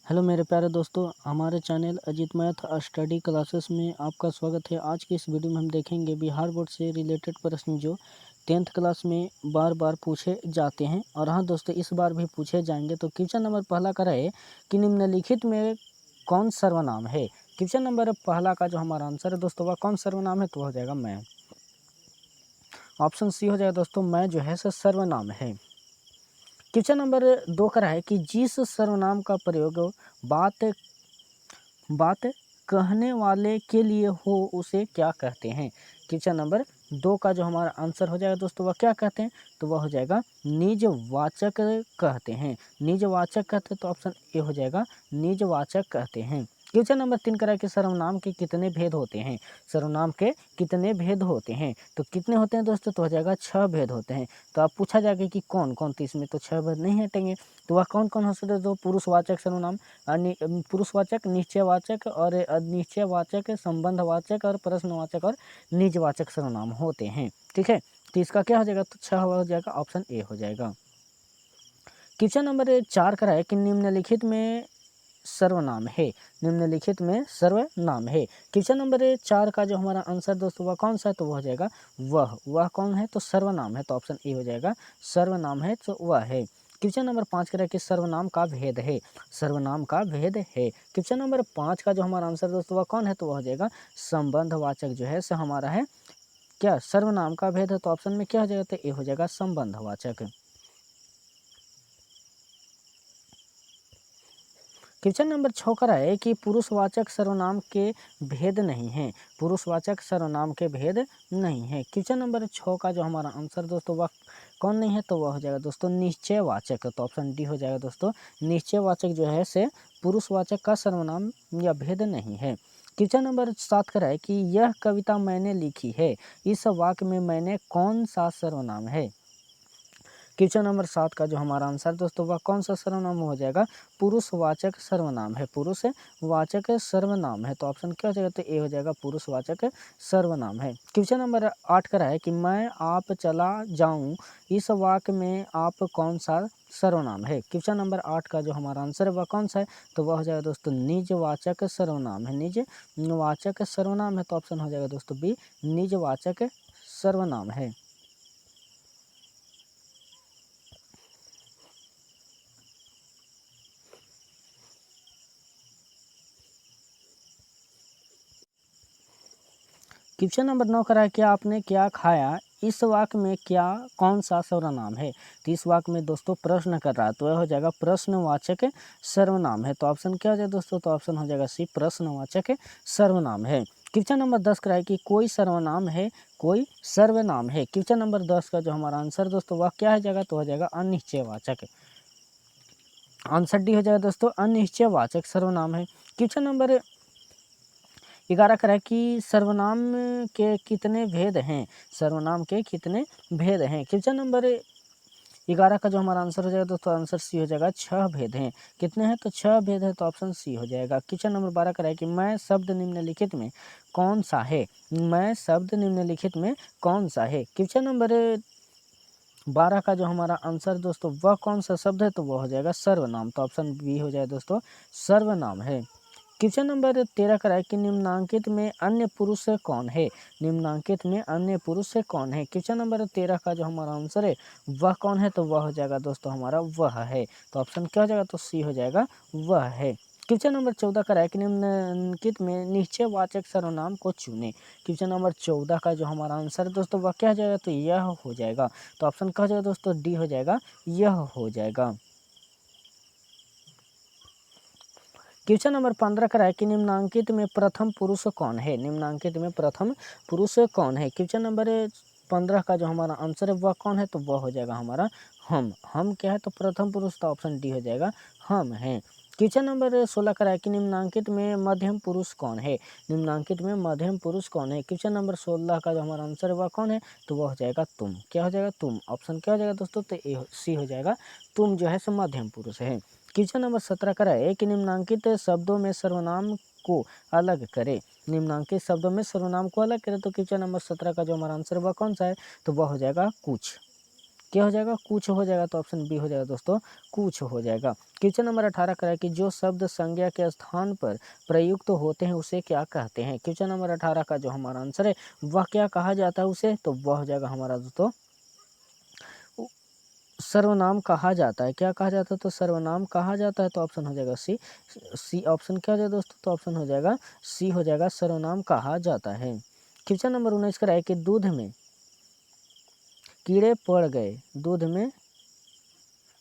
Hello मेरे प्यारे दोस्तों, हमारे channel Ajit math study classes में आपका स्वागत है। आज की इस वीडियो में हम देखेंगे बिहार बोर्ड से रिलेटेड प्रश्न जो 10th क्लास में बार बार पूछे जाते हैं। और हाँ दोस्तों, इस बार भी पूछे जाएंगे। तो क्वेश्चन नंबर पहला का है कि निम्नलिखित में कौन सर्वनाम है। क्वेश्चन नंबर पहला का जो हमारा आंसर है दोस्तों, वह कौन सर्वनाम है, तो हो जाएगा मैं। ऑप्शन सी हो जाएगा दोस्तों, मैं जो है सर्वनाम है। क्वेश्चन नंबर 2 का है कि जिस सर्वनाम का प्रयोग बात बात कहने वाले के लिए हो उसे क्या कहते हैं। क्वेश्चन नंबर 2 का जो हमारा आंसर हो जाएगा दोस्तों, वह क्या कहते हैं, तो वह हो जाएगा निजवाचक कहते हैं। निजवाचक कहते हैं तो ऑप्शन ए हो जाएगा, निजवाचक कहते हैं। क्वेश्चन नंबर 3 करा कि सर्वनाम के कितने भेद होते हैं। सर्वनाम के कितने भेद होते हैं, तो कितने होते हैं दोस्तों, तो हो जाएगा 6 भेद होते हैं। तो आप पूछा जाएगा कि कौन कौन, तो इसमें तो 6 भेद नहीं हटेंगे। तो वह कौन कौन हो सकते हैं, तो पुरुषवाचक सर्वनाम, पुरुषवाचक, निश्चयवाचक और अनिश्चयवाचक, संबंधवाचक और प्रश्नवाचक और निजवाचक सर्वनाम होते हैं। ठीक है, तो इसका क्या हो जाएगा, तो 6 हो जाएगा, ऑप्शन ए हो जाएगा। क्वेश्चन नंबर 4 का है कि निम्नलिखित में सर्वनाम है। निम्नलिखित में सर्वनाम है। क्वेश्चन नंबर 4 का जो हमारा आंसर दोस्तों, वह कौन सा है, तो वह हो जाएगा वह कौन है, तो सर्वनाम है। तो ऑप्शन ए हो जाएगा, सर्वनाम है तो वह है। क्वेश्चन नंबर 5 कह रहा है कि सर्वनाम का भेद है। सर्वनाम का भेद है। क्वेश्चन नंबर 5 का जो हमारा आंसर दोस्तों, वह कौन है, तो वह हो जाएगा संबंधवाचक जो है हमारा है क्या, सर्वनाम का भेद है। तो ऑप्शन में क्या हो जाएगा, तो ए हो जाएगा संबंधवाचक। क्वेश्चन नंबर 6 का है कि पुरुषवाचक सर्वनाम के भेद नहीं है। पुरुषवाचक सर्वनाम के भेद नहीं है। क्वेश्चन नंबर 6 का जो हमारा आंसर दोस्तों, वह कौन नहीं है, तो वह हो जाएगा दोस्तों निश्चयवाचक। तो ऑप्शन डी हो जाएगा दोस्तों, निश्चयवाचक जो है पुरुषवाचक का सर्वनाम या भेद नहीं है। क्वेश्चन नंबर 7 का है कि यह कविता मैंने लिखी है, इस वाक्य में मैंने कौन सा सर्वनाम है। क्वेश्चन नंबर 7 का जो हमारा आंसर दोस्तों, वह कौन सा सर्वनाम हो जाएगा, पुरुषवाचक सर्वनाम है। पुरुषवाचक सर्वनाम है। तो ऑप्शन क्या हो जाएगा, तो ए हो जाएगा, पुरुषवाचक सर्वनाम है। क्वेश्चन नंबर 8 का है कि मैं आप चला जाऊं, इस वाक्य में आप कौन सा सर्वनाम है। क्वेश्चन नंबर 8 का जो हमारा आंसर है वह कौन सा है, तो वह हो जाएगा दोस्तों निजवाचक सर्वनाम है। निजवाचक सर्वनाम है। तो ऑप्शन हो जाएगा दोस्तों बी, निजवाचक सर्वनाम है। क्वेश्चन नंबर 9 करा है कि आपने क्या खाया, इस वाक्य में क्या कौन सा सर्वनाम है। तो इस वाक्य में दोस्तों प्रश्न कर रहा है, तो यह हो जाएगा प्रश्नवाचक सर्वनाम है। तो ऑप्शन क्या हो जाएगा दोस्तों, तो ऑप्शन हो जाएगा सी, प्रश्नवाचक सर्वनाम है। क्वेश्चन नंबर 10 करा है कि कोई सर्वनाम है, कोई सर्वनाम है। क्वेश्चन नंबर 10 का जो हमारा आंसर दोस्तों, वह क्या हो जाएगा, तो हो जाएगा अनिश्चयवाचक। आंसर डी हो जाएगा दोस्तों, अनिश्चयवाचक सर्वनाम है। क्वेश्चन नंबर 11 का है कि सर्वनाम के कितने भेद हैं। सर्वनाम के कितने भेद हैं। क्वेश्चन नंबर 11 का जो हमारा आंसर हो जाएगा दोस्तों, आंसर सी हो जाएगा, 6 भेद हैं। कितने हैं, तो 6 भेद है। तो ऑप्शन सी हो जाएगा। क्वेश्चन नंबर 12 का है कि मैं शब्द निम्नलिखित में कौन सा है। मैं शब्द निम्नलिखित में कौन सा है। क्वेश्चन नंबर 12 का जो हमारा आंसर दोस्तों, वह कौन सा शब्द है, तो वह हो जाएगा सर्वनाम। तो ऑप्शन बी हो जाएगा दोस्तों, सर्वनाम है। क्वेश्चन नंबर 13 का है कि निम्नांकित में अन्य पुरुष कौन है। निम्नांकित में अन्य पुरुष कौन है। क्वेश्चन नंबर 13 का जो हमारा आंसर है वह कौन है, तो वह हो जाएगा दोस्तों हमारा वह है। तो ऑप्शन क्या हो जाएगा, तो सी हो जाएगा, वह है। क्वेश्चन नंबर 14 का है कि निम्नलिखित में निश्चयवाचक सर्वनाम को चुने। क्वेश्चन नंबर 14 का जो हमारा आंसर है दोस्तों, वह क्या हो जाएगा, तो यह हो जाएगा। तो ऑप्शन क्या हो जाएगा दोस्तों, डी हो जाएगा, यह हो जाएगा। क्वेश्चन नंबर 15 का है कि निम्नांकित में प्रथम पुरुष कौन है। निम्नांकित में प्रथम पुरुष कौन है। क्वेश्चन नंबर 15 का जो हमारा आंसर है वह कौन है, तो वह हो जाएगा हमारा हम क्या है, तो प्रथम पुरुष। तो ऑप्शन डी हो जाएगा, हम है। क्वेश्चन नंबर 16 का है कि निम्नांकित में मध्यम पुरुष कौन है। निम्नांकित में मध्यम पुरुष कौन है। क्वेश्चन नंबर 16 का जो हमारा आंसर है वह कौन है, तो वह हो जाएगा तुम। क्या हो जाएगा, तुम। ऑप्शन क्या हो जाएगा दोस्तों, तो ए सी हो जाएगा, तुम जो है मध्यम पुरुष है। क्वेश्चन नंबर 17 का है कि निम्नांकित शब्दों में सर्वनाम को अलग करें। निम्नांकित शब्दों में सर्वनाम को अलग करें। तो क्वेश्चन नंबर 17 का जो हमारा आंसर वह कौन सा है, तो वह हो जाएगा कुछ। क्या हो जाएगा, कुछ हो जाएगा, तो ऑप्शन बी हो जाएगा दोस्तों, कुछ हो जाएगा। क्वेश्चन नंबर 18 करा कि जो शब्द संज्ञा के स्थान पर प्रयुक्त होते हैं उसे क्या कहते हैं। क्वेश्चन नंबर 18 का जो हमारा आंसर है वह क्या कहा जाता है उसे, तो वह हो जाएगा हमारा दोस्तों सर्वनाम कहा जाता है। क्या कहा जाता है, तो सर्वनाम कहा जाता है, तो ऑप्शन हो जाएगा सी। सी ऑप्शन क्या हो जाएगा दोस्तों, तो ऑप्शन हो जाएगा सी हो जाएगा, सर्वनाम कहा जाता है। क्वेश्चन नंबर 19 का है कि दूध में कीड़े पड़ गए, दूध में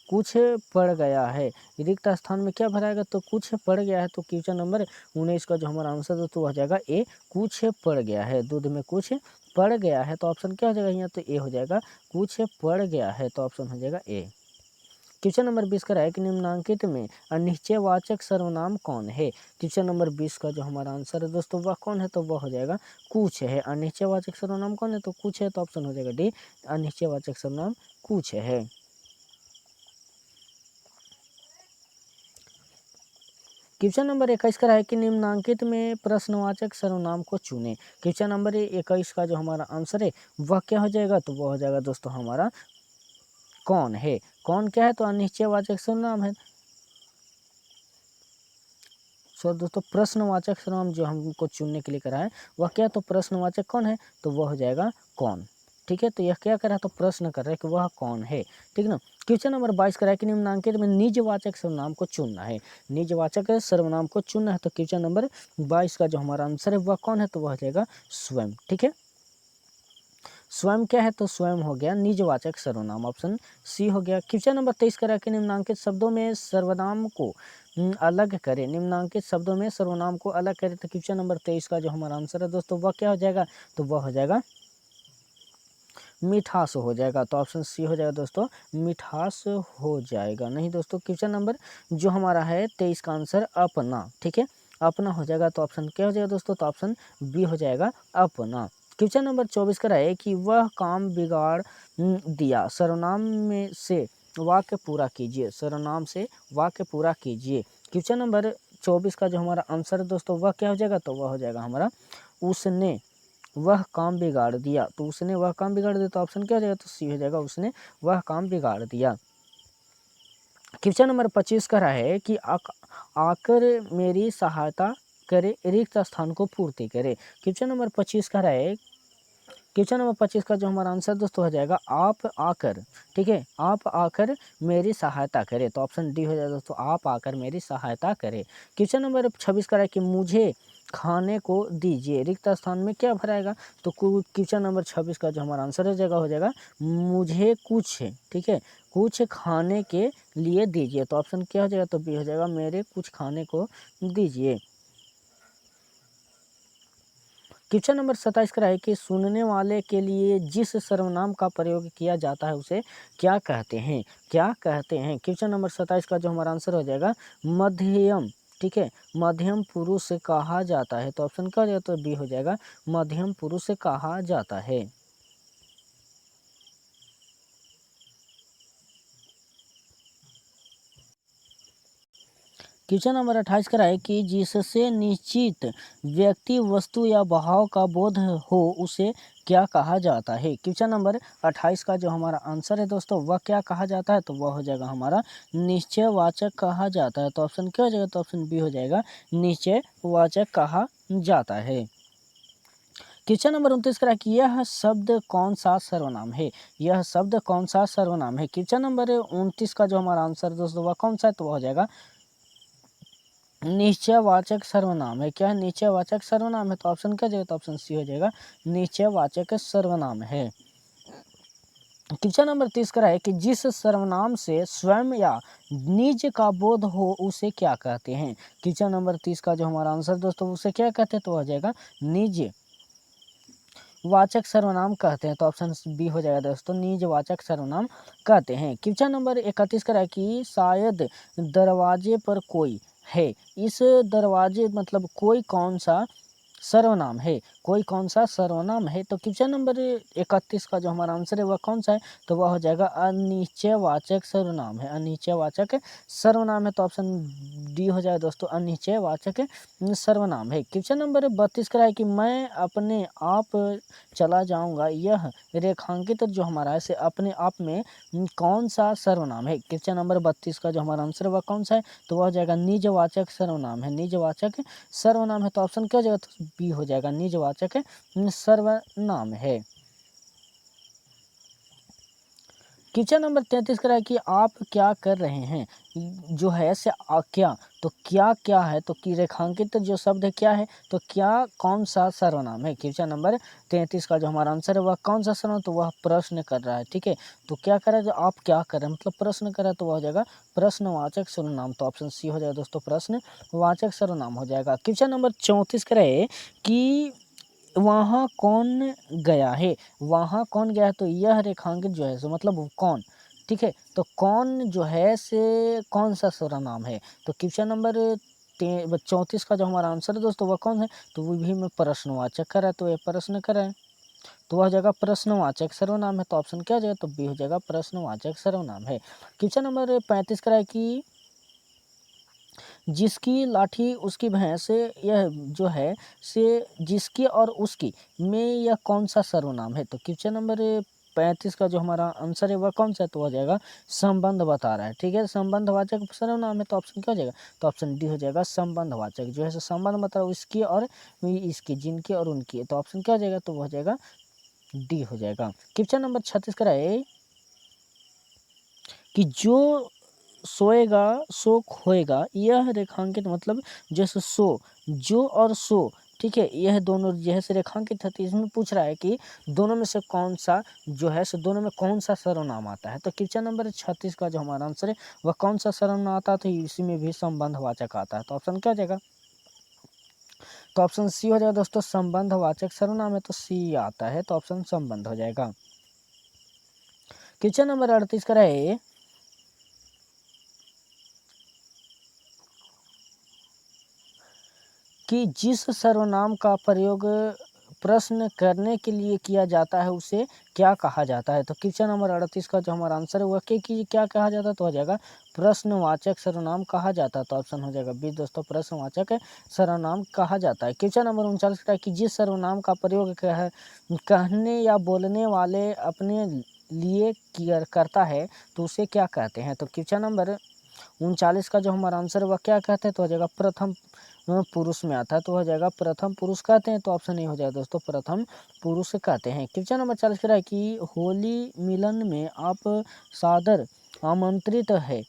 कुछ पड़ गया है, रिक्त स्थान में क्या भराएगा, तो कुछ पड़ गया है। तो क्वेश्चन नंबर 19 का जो हमारा आंसर है तो हो जाएगा ए, कुछ पड़ गया है, दूध में कुछ पड़ गया है, तो ऑप्शन क्या हो जाएगा यहाँ, तो ए हो जाएगा, कुछ पड़ गया है, तो ऑप्शन हो जाएगा ए। क्वेश्चन नंबर 20 का है कि निम्नांकित में अनिश्चयवाचक सर्वनाम कौन है। क्वेश्चन नंबर 20 का जो हमारा आंसर है दोस्तों वह कौन है, तो वह हो जाएगा कुछ है। अनिश्चयवाचक सर्वनाम कौन है, तो कुछ है, तो ऑप्शन हो जाएगा डी, अनिश्चयवाचक सर्वनाम कुछ है। क्वेश्चन नंबर 21 का है कि निम्नांकित में प्रश्नवाचक सर्वनाम को चुने। क्वेश्चन नंबर 21 का जो हमारा आंसर है वह क्या हो जाएगा, तो वह हो जाएगा दोस्तों हमारा कौन है। कौन क्या है, तो अनिश्चयवाचक सर्वनाम है। सो दोस्तों प्रश्नवाचक सर्वनाम जो हमको चुनने के लिए करा है वह क्या, तो प्रश्नवाचक कौन है, तो वह हो जाएगा कौन। ठीक है, तो यह क्या कर रहा है, तो प्रश्न कर रहा है कि वह कौन है। ठीक ना। क्वेश्चन नंबर 22 कर रहा है कि निम्नांकित में निजवाचक सर्वनाम को चुनना है। निजवाचक सर्वनाम को चुनना है, तो क्वेश्चन नंबर 22 का जो हमारा आंसर है वह कौन है, तो वह हो जाएगा स्वयं। ठीक है, स्वयं क्या है, तो स्वयं हो गया निजवाचक सर्वनाम, ऑप्शन सी हो गया। क्वेश्चन नंबर 23 करा कि निम्नांकित शब्दों में सर्वनाम को अलग करें। निम्नांकित शब्दों में सर्वनाम को अलग करें, तो क्वेश्चन नंबर 23 का जो हमारा आंसर है दोस्तों वह क्या हो जाएगा, तो वह हो जाएगा मिठास हो जाएगा, तो ऑप्शन सी हो जाएगा दोस्तों, मिठास हो जाएगा। नहीं दोस्तों, क्वेश्चन नंबर जो हमारा है 23 का आंसर अपना। ठीक है, अपना हो जाएगा, तो ऑप्शन क्या हो जाएगा दोस्तों, तो ऑप्शन बी हो जाएगा अपना। क्वेश्चन नंबर 24 का है कि वह काम बिगाड़ दिया, सर्वनाम में से वाक्य पूरा कीजिए, सर्वनाम से वाक्य पूरा कीजिए। क्वेश्चन नंबर 24 का जो हमारा आंसर है दोस्तों वह क्या हो जाएगा, तो वह हो जाएगा हमारा उसने वह काम बिगाड़ दिया, तो उसने वह काम बिगाड़ दिया, तो ऑप्शन क्या हो जाएगा, तो सी हो जाएगा, उसने वह काम बिगाड़ दिया। क्वेश्चन नंबर 25 का रहा है कि आकर मेरी सहायता करे, रिक्त स्थान को पूर्ति करे। क्वेश्चन नंबर 25 का रहा है, क्वेश्चन नंबर 25 का जो हमारा आंसर दोस्तों हो जाएगा आप आकर। ठीक है, आप आकर मेरी सहायता करें, तो ऑप्शन डी हो जाएगा दोस्तों, आप आकर मेरी सहायता करें। क्वेश्चन नंबर 26 का है कि मुझे खाने को दीजिए, रिक्त स्थान में क्या भराएगा, तो क्वेश्चन नंबर 26 का जो हमारा आंसर हो जाएगा मुझे कुछ, ठीक है, कुछ खाने के लिए दीजिए, तो ऑप्शन क्या हो जाएगा, तो बी हो जाएगा, मेरे कुछ खाने को दीजिए। क्वेश्चन नंबर 27 का है कि सुनने वाले के लिए जिस सर्वनाम का प्रयोग किया जाता है उसे क्या कहते हैं, क्या कहते हैं। क्वेश्चन नंबर 27 का जो हमारा आंसर हो जाएगा मध्यम। ठीक है, मध्यम पुरुष कहा जाता है, तो ऑप्शन क्या हो जाएगा, तो बी हो जाएगा, मध्यम पुरुष कहा जाता है। क्वेश्चन नंबर 28 का है कि जिससे निश्चित व्यक्ति वस्तु या भाव का बोध हो उसे क्या कहा जाता है। क्वेश्चन नंबर 28 का जो हमारा आंसर है दोस्तों वह क्या कहा जाता है, तो वह हो जाएगा हमारा निश्चयवाचक कहा जाता है, तो ऑप्शन क्या हो जाएगा, तो ऑप्शन बी हो जाएगा, निश्चयवाचक कहा जाता है। क्वेश्चन नंबर 29 का कि यह शब्द कौन सा सर्वनाम है, यह शब्द कौन सा सर्वनाम है। क्वेश्चन नंबर 29 का जो हमारा आंसर दोस्तों वह कौन सा है, तो वह हो जाएगा निश्चयवाचक सर्वनाम है। क्या है, निश्चयवाचक सर्वनाम है, तो ऑप्शन क्या जाएगा, तो ऑप्शन सी हो जाएगा, निश्चयवाचक सर्वनाम है। क्वेश्चन नंबर 30 का है कि जिस सर्वनाम से स्वयं या निज का बोध हो उसे क्या कहते हैं। क्वेश्चन नंबर 30 का जो हमारा आंसर दोस्तों उसे क्या कहते हैं, तो हो जाएगा निज वाचक सर्वनाम कहते हैं, तो ऑप्शन बी हो जाएगा दोस्तों, निज वाचक सर्वनाम कहते हैं। क्वेश्चन नंबर 31 का है कि शायद दरवाजे पर कोई है, इस दरवाजे मतलब कोई कौन सा सर्वनाम है, कोई कौन सा सर्वनाम है? तो क्वेश्चन नंबर 31 का जो हमारा आंसर है वह कौन सा है? तो वह हो जाएगा अनिश्चयवाचक सर्वनाम है। अनिश्चयवाचक सर्वनाम है, तो ऑप्शन डी हो जाएगा दोस्तों, अनिश्चयवाचक सर्वनाम है। क्वेश्चन नंबर 32 का है कि मैं अपने आप चला जाऊंगा, यह रेखांकित जो हमारा है से अपने आप में कौन सा सर्वनाम है? क्वेश्चन नंबर 32 का जो हमारा आंसर वह कौन सा है? तो वह हो जाएगा निजवाचक सर्वनाम है। निजवाचक सर्वनाम है, तो ऑप्शन क्या हो जाएगा? तो बी हो जाएगा, निजवाचक सर्वनाम है। क्वेश्चन नंबर 33 का है कि आप क्या कर रहे हैं, जो है से क्या, तो क्या है, तो कि रेखांकित जो शब्द है क्या है, तो क्या कौन सा सर्वनाम है? क्वेश्चन नंबर 33 का जो हमारा आंसर है वह कौन सा सर्वनाम? तो वह प्रश्न कर रहा है, ठीक है। तो क्या कर रहा है, तो आप क्या कर रहे हैं मतलब प्रश्न कर रहा है, तो वह हो जाएगा प्रश्नवाचक सर्वनाम। तो ऑप्शन सी हो जाएगा दोस्तों, प्रश्नवाचक सर्वनाम हो जाएगा। क्वेश्चन नंबर 34 का है कि वहाँ कौन गया है? वहाँ कौन गया है, तो यह रेखांकित जो है सो मतलब कौन, ठीक है। तो कौन जो है से कौन सा सर्वनाम है? तो क्वेश्चन नंबर 34 का जो हमारा आंसर है दोस्तों वह कौन है? तो वो भी में प्रश्नवाचक कर रहा है, तो ये प्रश्न कर रहा है, तो वह हो जाएगा प्रश्नवाचक सर्वनाम है। तो ऑप्शन क्या हो जाएगा? तो बी हो जाएगा, प्रश्नवाचक सर्वनाम है। क्वेश्चन नंबर 35 का है कि जिसकी लाठी उसकी भैंस, यह जो है से जिसकी और उसकी में यह कौन सा सर्वनाम है? तो क्वेश्चन नंबर 35 का जो हमारा आंसर है वह कौन सा है? तो हो जाएगा संबंध बता रहा है, ठीक है। संबंधवाचक सर्वनाम है, तो ऑप्शन क्या हो जाएगा? तो ऑप्शन डी हो जाएगा, संबंधवाचक जो है संबंध बता रहा है उसकी और इसकी, जिनकी और उनकी, तो ऑप्शन क्या हो जाएगा? तो वह हो जाएगा डी हो जाएगा। क्वेश्चन नंबर 36 का है कि जो सोएगा सो खोएगा, यह रेखांकित मतलब जैसे सो, जो और सो, ठीक है, यह दोनों जैसे रेखांकित है, तो इसमें पूछ रहा है कि दोनों में से कौन सा जो है सो दोनों में कौन सा सर्वनाम आता है? तो क्वेश्चन नंबर 36 का जो हमारा आंसर है वह कौन सा सर्वनाम आता है? तो इसी में भी संबंधवाचक आता है, तो ऑप्शन क्या हो जाएगा? तो ऑप्शन सी हो जाएगा दोस्तों, संबंधवाचक सर्वनाम है, तो सी आता है, तो ऑप्शन संबंध हो जाएगा। क्वेश्चन नंबर 38 का है कि जिस सर्वनाम का प्रयोग प्रश्न करने के लिए किया जाता है उसे क्या कहा जाता है? तो क्वेश्चन नंबर 38 का जो हमारा आंसर है वह क्या कहा जाता है? तो हो जाएगा प्रश्नवाचक सर्वनाम कहा जाता है, तो ऑप्शन हो जाएगा बी दोस्तों, प्रश्नवाचक सर्वनाम कहा जाता है। क्वेश्चन नंबर 39 का कि जिस सर्वनाम का प्रयोग कहने या बोलने वाले अपने लिए करता है तो उसे क्या कहते हैं? तो क्वेश्चन नंबर 39 का जो हमारा आंसर है वह क्या कहते हैं? तो हो जाएगा प्रथम पुरुष में आता है, तो हो जाएगा प्रथम पुरुष कहते हैं, तो ऑप्शन ए हो जाएगा दोस्तों, प्रथम पुरुष कहते हैं। क्वेश्चन नंबर 40 कह रहा है कि होली मिलन में आप सादर आमंत्रित है,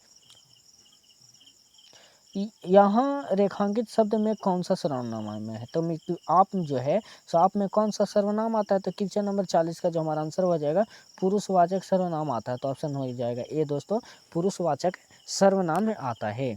यहाँ रेखांकित शब्द में कौन सा सर्वनाम में है? तो आप जो है सो आप में कौन सा सर्वनाम आता है? तो क्वेश्चन नंबर 40 का जो हमारा आंसर हो जाएगा पुरुषवाचक सर्वनाम आता है, तो ऑप्शन हो जाएगा ए दोस्तों, पुरुषवाचक सर्वनाम में आता है।